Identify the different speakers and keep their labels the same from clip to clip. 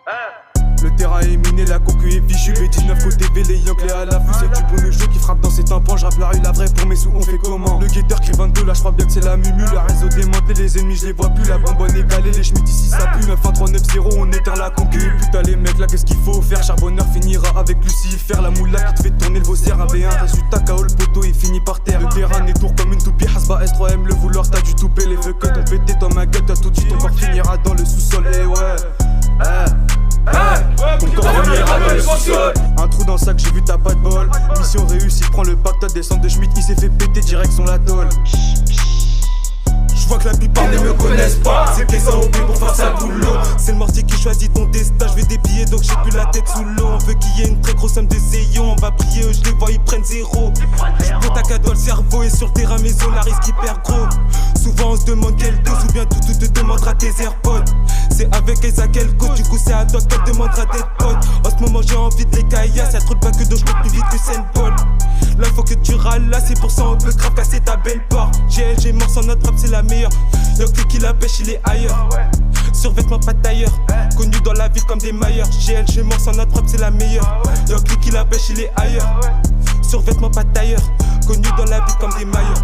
Speaker 1: Le terrain est miné, la concu est fichue. B19 côté V, les Young, les à la fousse. C'est du bon jeu qui frappe dans ses tympans. J'rappe la rue, la vraie pour mes sous, on fait comment? Le guetteur qui 22, là j'crois bien que c'est la mumu. Le réseau démantelé, les ennemis j'les vois plus. La bonbonne égalée, les schmitts ici ça pue. 9-1-3-9-0, on éteint la concu. Putain les mecs là qu'est-ce qu'il faut faire? Charbonneur finira avec Lucifer. La moula qui te fait tourner le vaussaire. Un V1, résultat KO, le poteau il finit par terre. Le terrain est tour comme une toupie. Hasba S3M, le vouloir, t'as du toupé. Les feux que t'ont pété dans ma gueule, t'as tout dit. Ton corps finira dans le sous-sol, et ton corps finira dans le sous-sol. Un trou dans le sac, j'ai vu t'as pas de bol. Mission réussie, prends le pacte, descente de Schmitt. Il s'est fait péter direction la tôle. J'vois que la plupart ne me connaissent pas. C'est que les AOP pour faire ça boulot. C'est le mortier qui choisit ton destin. J'vais des billets donc j'ai plus la tête sous l'eau. On veut qu'il y ait une très grosse somme de zéyon. On va prier, je les vois, ils prennent zéro. J'peux ta cadeau, le cerveau est sur le terrain, mais on risque hyper gros. Souvent on se demande quelle dose ou bien tout te demandera tes AirPods. C'est avec Elsa qu'elle code, du coup c'est à toi qu'elle demandera tes potes. En ce moment j'ai envie de les caillasses. Y'a trop de bacs que d'eau, j'cours plus vite que Saint Paul. Là faut que tu râles, là c'est pour ça on peut grave casser ta belle porte. GLG mort sans notre rap c'est la meilleure. Y'a que qui la pêche il est ailleurs. Survêtement pas de tailleur, connu dans la ville comme des mailleurs. GLG mort sans notre rap c'est la meilleure. Y'a que qui la pêche il est ailleurs. Survêtement pas de tailleur, connu dans la ville comme des mailleurs.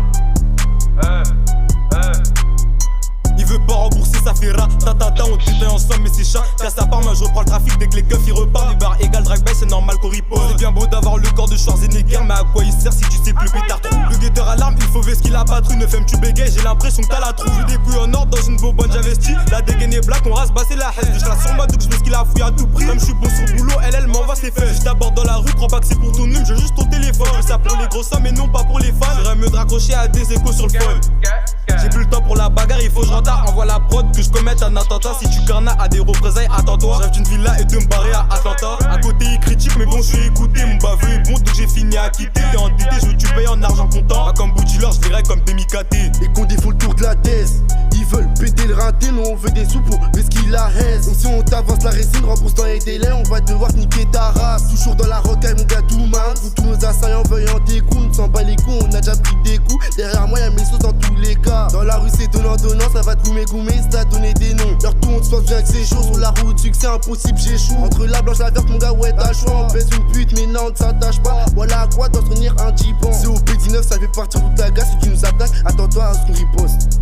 Speaker 1: Il veut pas rembourser, ça fait rat. Tatata, on te ensemble, mais c'est chat. Casse sa part, moi je reprends le trafic dès que les keufs ils repartent. Les barres égales drag by, c'est normal qu'on riposte. C'est bien beau d'avoir le corps de Schwarzenegger, mais à quoi il sert si tu sais plus pétard trop? Le guetteur à l'arme, il faut ver ce qu'il a patrouille. Ne femme tu bégayes, j'ai l'impression que t'as la trouille. Des couilles en or dans une bonbonne, j'investis. La dégaine est black, on rase, bah c'est la haine. Je la sur ma douche, je veux ce qu'il a fouillé à tout prix. Comme je suis bon sur boulot, elle m'envoie ses feuilles. Je t'aborde dans la rue, crois pas que c'est pour ton hume, j'ai juste ton téléphone. Je ça pour les gros sommes, mais non pas pour les fans. J'irais mieux de raccrocher à des échos sur le phone. J'ai plus le temps pour la bagarre, il faut que je rentre. Envoie la prod que je commette un attentat. Si tu carnas à des représailles, attends-toi. J'rêve d'une villa et de me barrer à Atlanta. À côté il critique mais bon je suis écouté. Mon baveux est bon donc j'ai fini à quitter. T'es endetté, je veux tu payes en argent comptant. Pas comme Boudileur, je verrai comme Demi-Katé.
Speaker 2: Et qu'on défaut le tour de la thèse. Ils veulent péter le raté, nous on veut des sous pour risquer la haise. Donc si on t'avance la résine, rembourse dans les délais, on va devoir niquer ta race. Toujours dans la rocaille mon gars tout man. Pour tous nos assaillants veillant tes coups, on s'en bat les coups, on a déjà pris des coups. Derrière moi y'a mes sauces dans tous les cas. Dans la rue c'est donnant, ça va te goumer, ça donner des noms. Leur tour on te pense bien que c'est chaud. Sur la route succès impossible j'échoue. Entre la blanche la verte mon gars ouais t'as le choix. On baisse une pute mais non on ne s'attache pas. Voilà à quoi doit se tenir un jeepon. C'est au B19 ça fait partir toute la gare. Si tu nous attaques attends-toi à ce qu'on riposte.